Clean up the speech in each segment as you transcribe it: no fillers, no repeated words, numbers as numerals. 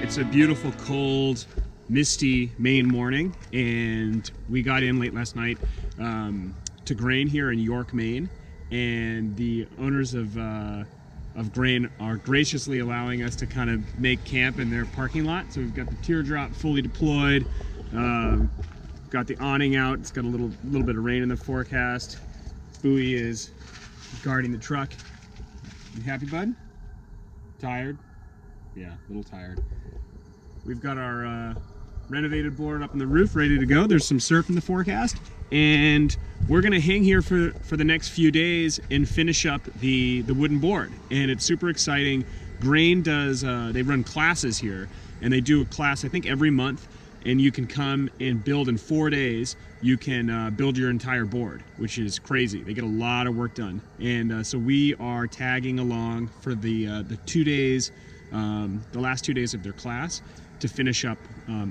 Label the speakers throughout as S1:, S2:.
S1: It's a beautiful, cold, misty Maine morning, and we got in late last night to Grain here in York, Maine, and the owners of Grain are graciously allowing us to kind of make camp in their parking lot. So we've got the teardrop fully deployed, got the awning out. It's got a little bit of rain in the forecast. Bowie is guarding the truck. You happy, bud? Tired? Yeah, a little tired. We've got our renovated board up on the roof ready to go. There's some surf in the forecast, and we're gonna hang here for the next few days and finish up the wooden board. And it's super exciting. Grain does, they run classes here, and they do a class I think every month, and you can come and build in 4 days. You can build your entire board, which is crazy. They get a lot of work done. And so we are tagging along for the 2 days, the last 2 days of their class, to finish up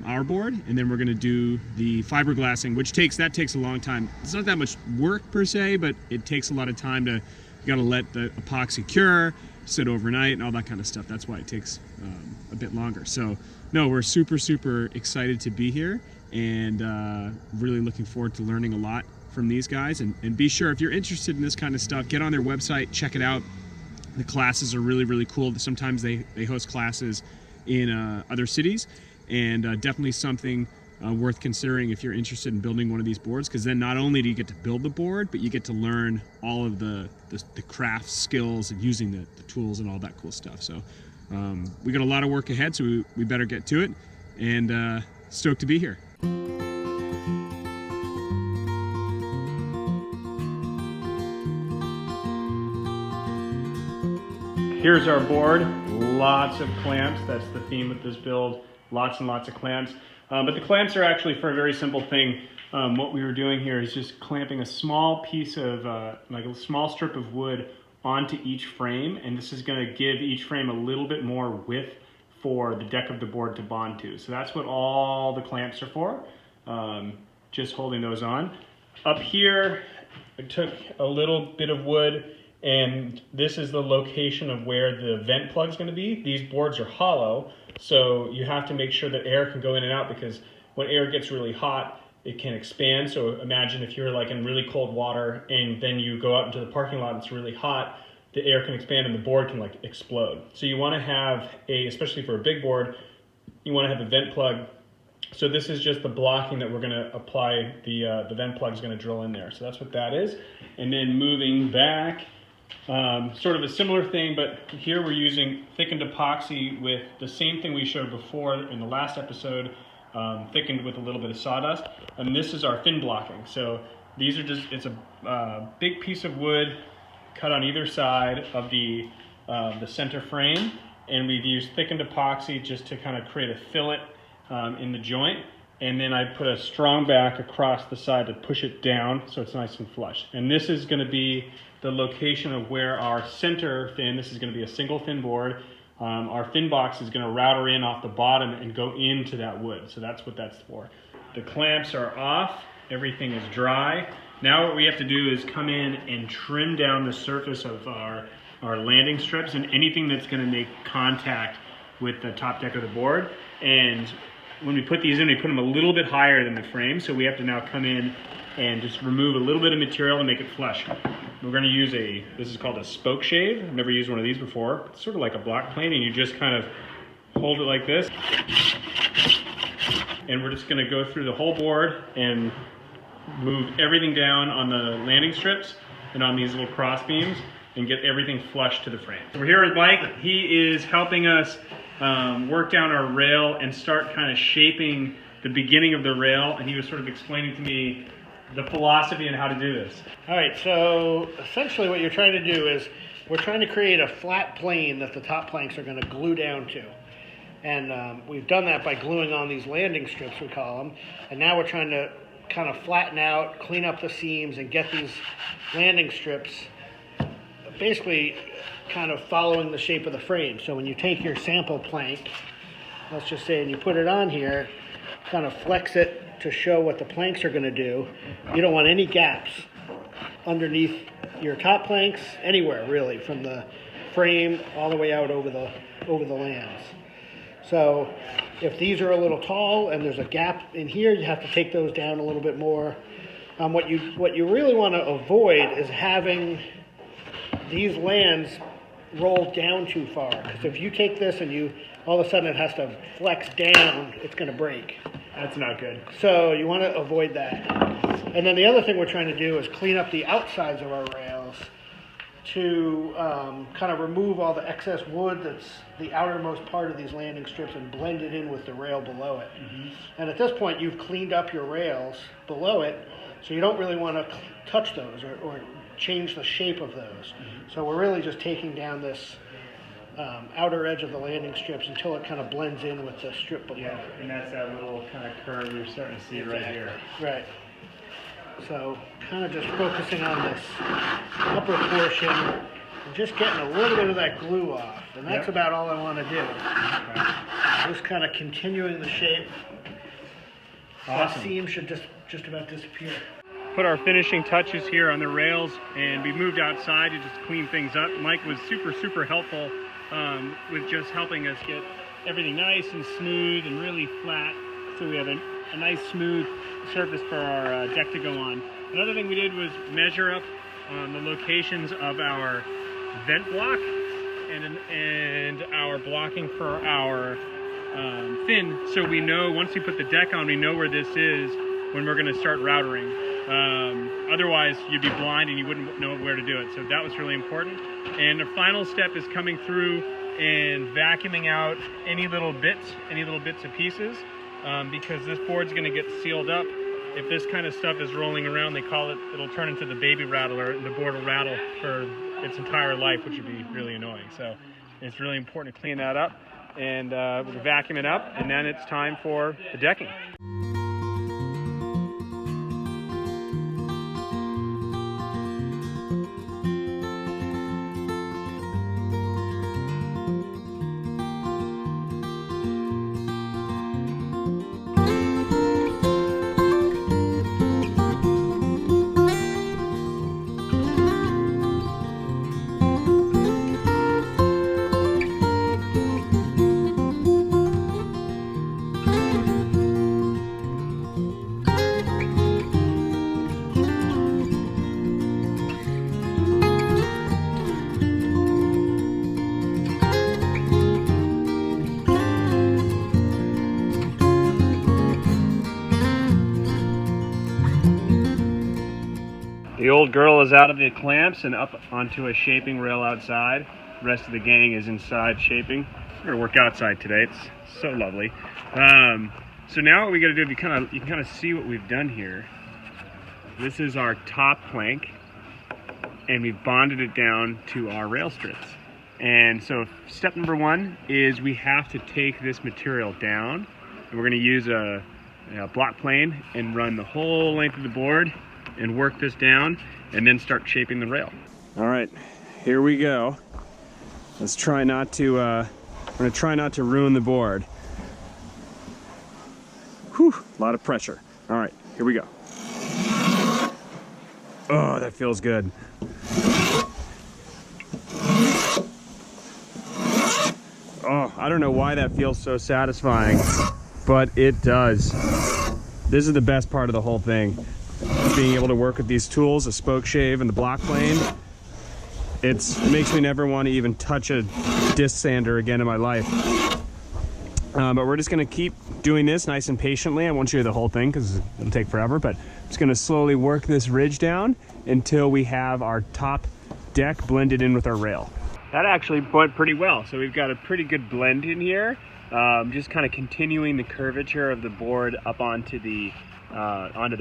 S1: our board, and then we're going to do the fiberglassing, which takes a long time. It's not that much work per se, but it takes a lot of time to, you got to let the epoxy cure, sit overnight, and all that kind of stuff. That's why it takes a bit longer. So no, we're super excited to be here, and really looking forward to learning a lot from these guys. And be sure, if you're interested in this kind of stuff, get on their website, check it out. The classes are really cool. Sometimes they host classes in other cities, and definitely something worth considering if you're interested in building one of these boards, because then not only do you get to build the board, but you get to learn all of the craft skills and using the tools and all that cool stuff. So we got a lot of work ahead, so we better get to it, and stoked to be here. Here's our board, lots of clamps. That's the theme of this build, lots and lots of clamps. But the clamps are actually for a very simple thing. What we were doing here is just clamping a small piece of, like a small strip of wood onto each frame, and this is gonna give each frame a little bit more width for the deck of the board to bond to. So that's what all the clamps are for, just holding those on. Up here, I took a little bit of wood, and this is the location of where the vent plug is going to be. These boards are hollow, so you have to make sure that air can go in and out, because when air gets really hot, it can expand. So imagine if you're like in really cold water and then you go out into the parking lot and it's really hot, the air can expand and the board can like explode. So you want to have especially for a big board, you want to have a vent plug. So this is just the blocking that we're going to apply. The vent plug is going to drill in there. So that's what that is. And then moving back, sort of a similar thing, but here we're using thickened epoxy with the same thing we showed before in the last episode, thickened with a little bit of sawdust. And this is our fin blocking. So these are just, it's a big piece of wood cut on either side of the center frame, and we've used thickened epoxy just to kind of create a fillet in the joint. And then I put a strong back across the side to push it down so it's nice and flush. And this is going to be the location of where our center fin, this is going to be a single fin board. Our fin box is going to router in off the bottom and go into that wood. So that's what that's for. The clamps are off. Everything is dry. Now what we have to do is come in and trim down the surface of our landing strips and anything that's going to make contact with the top deck of the board. And when we put these in, we put them a little bit higher than the frame, so we have to now come in and just remove a little bit of material to make it flush. We're going to use this is called a spoke shave. I've never used one of these before. It's sort of like a block plane, and you just kind of hold it like this. And we're just going to go through the whole board and move everything down on the landing strips and on these little cross beams and get everything flush to the frame. So we're here with Mike. He is helping us work down our rail and start kind of shaping the beginning of the rail, and he was sort of explaining to me the philosophy and how to do this.
S2: All right, so essentially what you're trying to do is we're trying to create a flat plane that the top planks are going to glue down to. And we've done that by gluing on these landing strips, we call them. And now we're trying to kind of flatten out, clean up the seams, and get these landing strips basically kind of following the shape of the frame. So when you take your sample plank, let's just say, and you put it on here, kind of flex it to show what the planks are going to do. You don't want any gaps underneath your top planks anywhere, really, from the frame all the way out over the lands. So if these are a little tall and there's a gap in here, you have to take those down a little bit more. What you really want to avoid is having these lands roll down too far. Because if you take this and you all of a sudden it has to flex down, it's going to break.
S1: That's not good.
S2: So you want to avoid that. And then the other thing we're trying to do is clean up the outsides of our rails to kind of remove all the excess wood that's the outermost part of these landing strips and blend it in with the rail below it. And at this point, you've cleaned up your rails below it, so you don't really want to touch those or change the shape of those. So we're really just taking down this outer edge of the landing strips until it kind of blends in with the strip below it.
S1: And that's that little kind of curve you're starting to see right here.
S2: Right. So kind of just focusing on this upper portion and just getting a little bit of that glue off. And that's about all I want to do. Okay. Just kind of continuing the shape.
S1: Awesome.
S2: That seam should just about disappear.
S1: Put our finishing touches here on the rails, and we moved outside to just clean things up. Mike was super helpful with just helping us get everything nice and smooth and really flat, so we have a nice smooth surface for our deck to go on. Another thing we did was measure up on the locations of our vent block and our blocking for our fin, so we know once we put the deck on, we know where this is when we're going to start routering. Otherwise, you'd be blind and you wouldn't know where to do it. So that was really important. And the final step is coming through and vacuuming out any little bits and pieces, because this board's going to get sealed up. If this kind of stuff is rolling around, it'll turn into the baby rattler, and the board will rattle for its entire life, which would be really annoying. So it's really important to clean that up and we'll vacuum it up, and then it's time for the decking. The old girl is out of the clamps and up onto a shaping rail outside. The rest of the gang is inside shaping. We're gonna work outside today. It's so lovely. So now what we gotta do, you can kind of see what we've done here. This is our top plank, and we've bonded it down to our rail strips. And so step number one is we have to take this material down, and we're gonna use a block plane and run the whole length of the board and work this down, and then start shaping the rail. All right, here we go. Let's try not to, we're gonna try not to ruin the board. Whew, a lot of pressure. All right, here we go. Oh, that feels good. Oh, I don't know why that feels so satisfying, but it does. This is the best part of the whole thing. Being able to work with these tools, a spoke shave and the block plane. It makes me never want to even touch a disc sander again in my life. But we're just going to keep doing this nice and patiently. I won't show you the whole thing because it'll take forever, but I'm just going to slowly work this ridge down until we have our top deck blended in with our rail. That actually went pretty well. So we've got a pretty good blend in here. Just kind of continuing the curvature of the board up onto the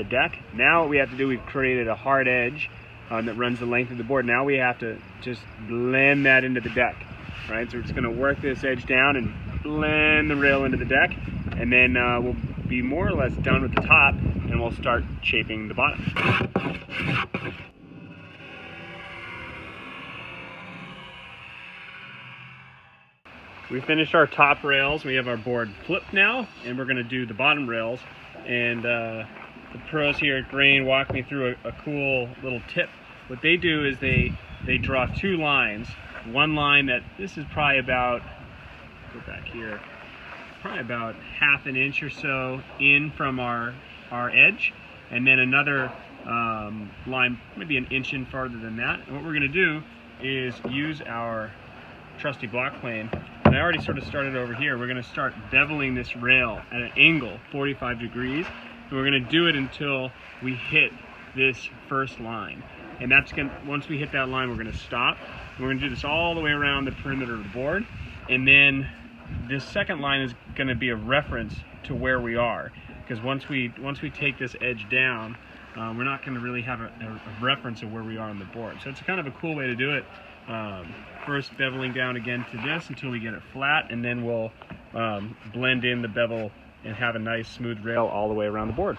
S1: deck. Now what we have to do, we've created a hard edge that runs the length of the board. Now we have to just blend that into the deck, right? So we're just going to work this edge down and blend the rail into the deck, and then we'll be more or less done with the top, and we'll start shaping the bottom. We finished our top rails. We have our board flipped now, and we're going to do the bottom rails. And the pros here at Grain walked me through a cool little tip. What they do is they draw two lines. One line that, this is probably about, go back here, probably about half an inch or so in from our edge, and then another line maybe an inch in farther than that. And what we're going to do is use our trusty block plane, and I already sort of started over here. We're going to start beveling this rail at an angle, 45 degrees, and we're going to do it until we hit this first line. And that's going to, once we hit that line, we're going to stop. And we're going to do this all the way around the perimeter of the board, and then this second line is going to be a reference to where we are, because once we take this edge down, we're not going to really have a reference of where we are on the board. So it's kind of a cool way to do it. First beveling down again to this until we get it flat, and then we'll blend in the bevel and have a nice smooth rail all the way around the board.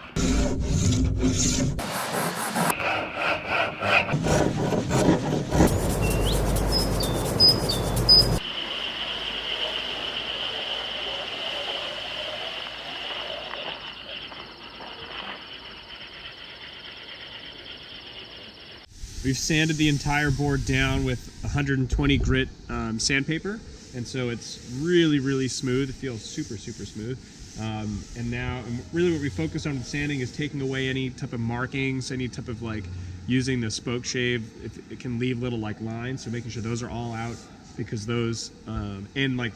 S1: We've sanded the entire board down with 120 grit sandpaper, and so it's really, really smooth. It feels super, super smooth. And now, really what we focus on with sanding is taking away any type of markings, any type of like using the spoke shave. It can leave little like lines, so making sure those are all out, because those, and like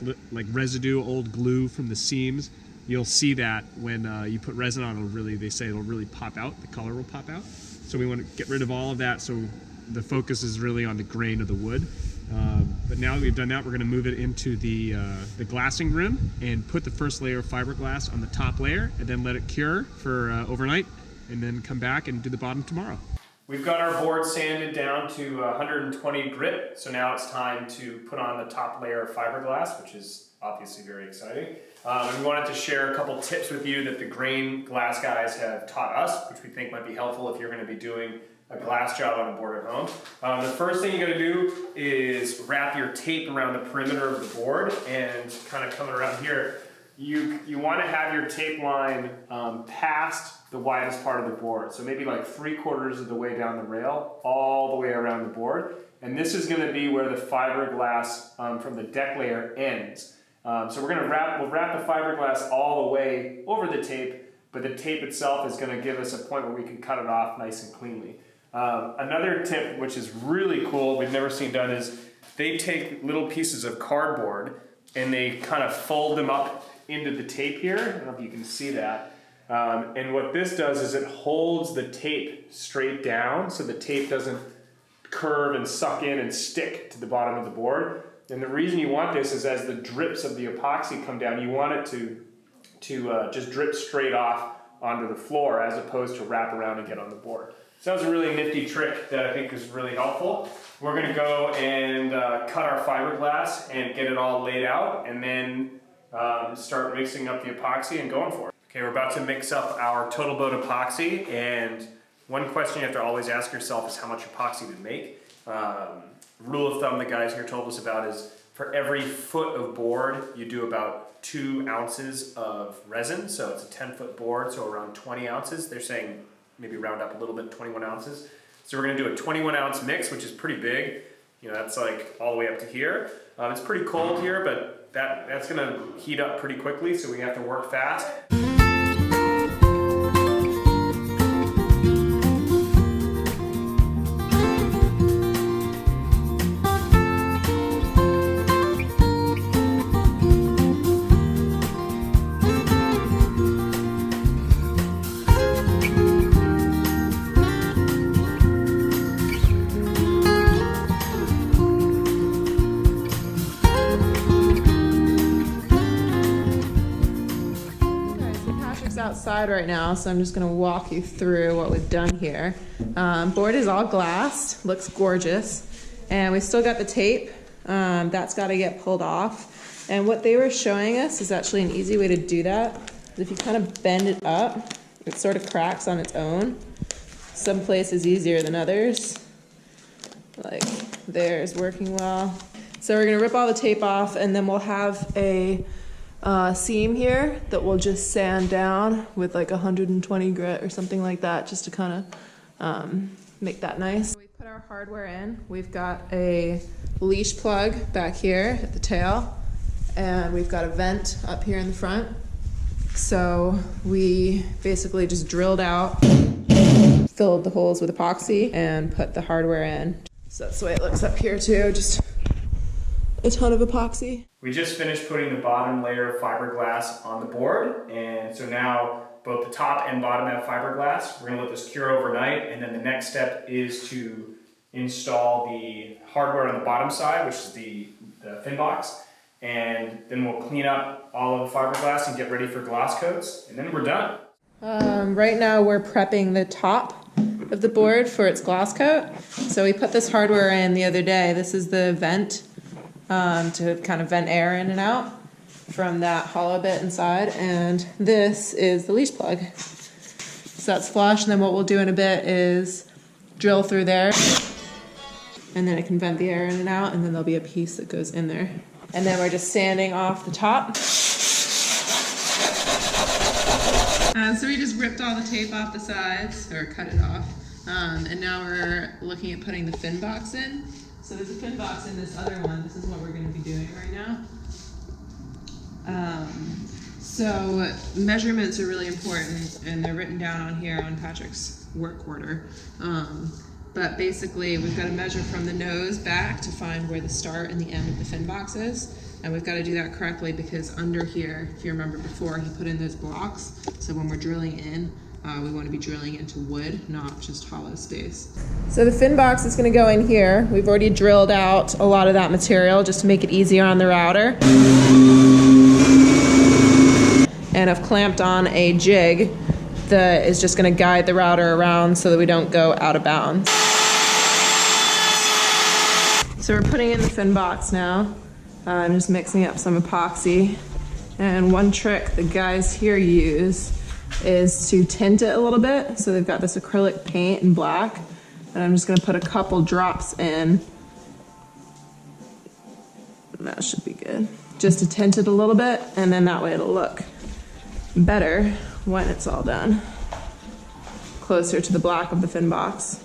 S1: residue, old glue from the seams, you'll see that when you put resin on, they say it'll really pop out, the color will pop out. So we want to get rid of all of that, so the focus is really on the grain of the wood. But now that we've done that, we're going to move it into the glassing room and put the first layer of fiberglass on the top layer, and then let it cure for overnight, and then come back and do the bottom tomorrow. We've got our board sanded down to 120 grit, so now it's time to put on the top layer of fiberglass, which is obviously very exciting. And we wanted to share a couple tips with you that the Grain glass guys have taught us, which we think might be helpful if you're going to be doing a glass job on a board at home. The first thing you're going to do is wrap your tape around the perimeter of the board, and kind of coming around here, you want to have your tape line past the widest part of the board. So maybe like 3/4 of the way down the rail, all the way around the board. And this is going to be where the fiberglass from the deck layer ends. So we'll wrap the fiberglass all the way over the tape, but the tape itself is going to give us a point where we can cut it off nice and cleanly. Another tip, which is really cool, we've never seen done, is they take little pieces of cardboard and they kind of fold them up into the tape here. I don't know if you can see that. And what this does is it holds the tape straight down, so the tape doesn't curve and suck in and stick to the bottom of the board. And the reason you want this is as the drips of the epoxy come down, you want it to just drip straight off onto the floor, as opposed to wrap around and get on the board. So that was a really nifty trick that I think is really helpful. We're going to go and cut our fiberglass and get it all laid out, and then start mixing up the epoxy and going for it. Okay, we're about to mix up our Total Boat epoxy, and one question you have to always ask yourself is how much epoxy to make. Rule of thumb the guys here told us about is for every foot of board, you do about 2 ounces of resin. So it's a 10-foot board, so around 20 ounces. They're saying maybe round up a little bit, 21 ounces. So we're gonna do a 21-ounce mix, which is pretty big. You know, that's like all the way up to here. It's pretty cold here, but that's gonna heat up pretty quickly, so we have to work fast.
S3: Outside right now, so I'm just going to walk you through what we've done here. Board is all glassed, looks gorgeous, and we still got the tape that's got to get pulled off. And what they were showing us is actually an easy way to do that. If you kind of bend it up, it sort of cracks on its own. Some places easier than others, like there's working well. So we're going to rip all the tape off, and then we'll have a seam here that we'll just sand down with like 120 grit or something like that, just to kind of make that nice. We put our hardware in. We've got a leash plug back here at the tail, and we've got a vent up here in the front. So we basically just drilled out, filled the holes with epoxy, and put the hardware in. So that's the way it looks up here too, just a ton of epoxy.
S1: We just finished putting the bottom layer of fiberglass on the board, and so now both the top and bottom have fiberglass. We're gonna let this cure overnight, and then the next step is to install the hardware on the bottom side, which is the fin box, and then we'll clean up all of the fiberglass and get ready for gloss coats, and then we're done.
S3: Right now we're prepping the top of the board for its gloss coat. So we put this hardware in the other day. This is the vent to kind of vent air in and out from that hollow bit inside, and this is the leash plug. So that's flush, and then what we'll do in a bit is drill through there, and then it can vent the air in and out, and then there'll be a piece that goes in there. And then we're just sanding off the top. So we just ripped all the tape off the sides, or cut it off. And now we're looking at putting the fin box in. So there's a fin box in this other one. This is what we're going to be doing right now. So measurements are really important, and they're written down on here on Patrick's work order. But basically we've got to measure from the nose back to find where the start and the end of the fin box is. And we've got to do that correctly because under here, if you remember before, he put in those blocks. So when we're drilling in, we want to be drilling into wood, not just hollow space. So the fin box is going to go in here. We've already drilled out a lot of that material just to make it easier on the router. And I've clamped on a jig that is just going to guide the router around so that we don't go out of bounds. So we're putting in the fin box now. I'm just mixing up some epoxy. And one trick the guys here use is to tint it a little bit. So they've got this acrylic paint in black, and I'm just gonna put a couple drops in. And that should be good. Just to tint it a little bit, and then that way it'll look better when it's all done. Closer to the black of the fin box.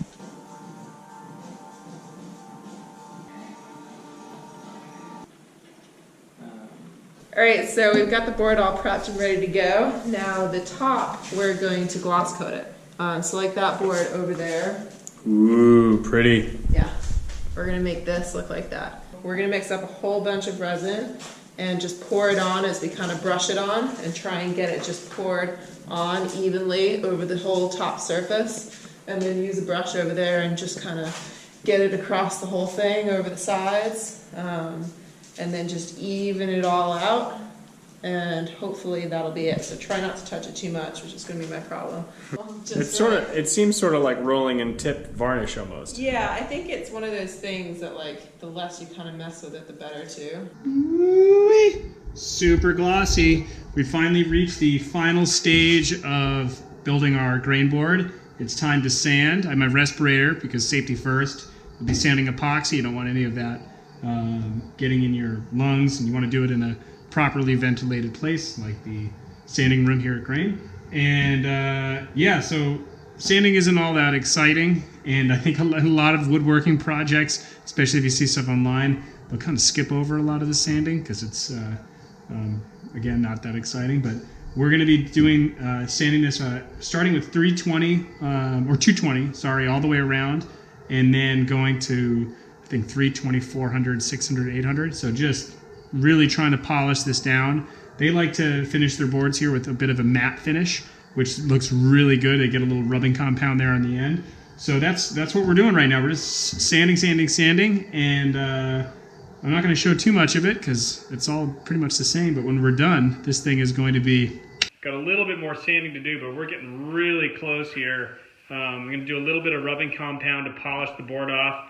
S3: All right, so we've got the board all prepped and ready to go. Now the top, we're going to gloss coat it. So like that board over there.
S1: Ooh, pretty.
S3: Yeah, we're gonna make this look like that. We're gonna mix up a whole bunch of resin and just pour it on as we kind of brush it on and try and get it just poured on evenly over the whole top surface. And then use a brush over there and just kind of get it across the whole thing over the sides. And then just even it all out, and hopefully that'll be it. So try not to touch it too much, which is going to be my problem.
S1: It seems sort of like rolling in tip varnish almost.
S3: Yeah, I think it's one of those things that like the less you kind of mess with it, the better too.
S1: Ooh-wee. Super glossy. We finally reached the final stage of building our grain board. It's time to sand. I have my respirator because safety first. We'll be sanding epoxy. You don't want any of that getting in your lungs, and you want to do it in a properly ventilated place like the sanding room here at Grain. And yeah, so sanding isn't all that exciting, and I think a lot of woodworking projects, especially if you see stuff online, they'll kind of skip over a lot of the sanding because it's again not that exciting. But we're going to be doing sanding this starting with 320 or 220, sorry, all the way around, and then going to I think 320, 400, 600, 800. So just really trying to polish this down. They like to finish their boards here with a bit of a matte finish, which looks really good. They get a little rubbing compound there on the end. So that's what we're doing right now. We're just sanding, and I'm not going to show too much of it because it's all pretty much the same. But when we're done, this thing is going to be got a little bit more sanding to do, but we're getting really close here. I'm going to do a little bit of rubbing compound to polish the board off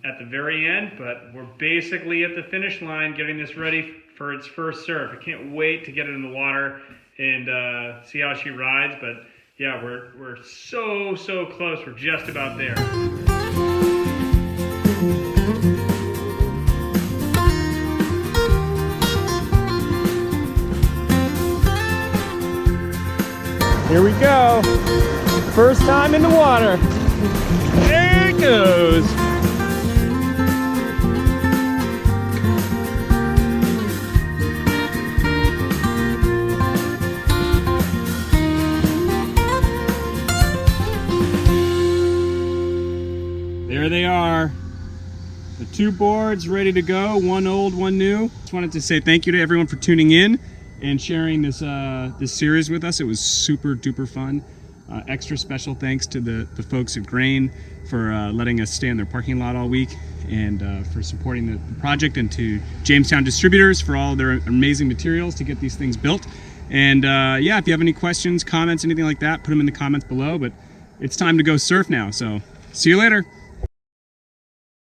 S1: at the very end, but we're basically at the finish line getting this ready for its first surf. I can't wait to get it in the water and see how she rides, but yeah, we're so close. We're just about there. Here we go. First time in the water. There it goes. 2 boards ready to go, one old, one new. Just wanted to say thank you to everyone for tuning in and sharing this this series with us. It was super duper fun. Extra special thanks to the folks at Grain for letting us stay in their parking lot all week, and for supporting the project, and to Jamestown Distributors for all their amazing materials to get these things built. And yeah, if you have any questions, comments, anything like that, put them in the comments below. But it's time to go surf now, so see you later.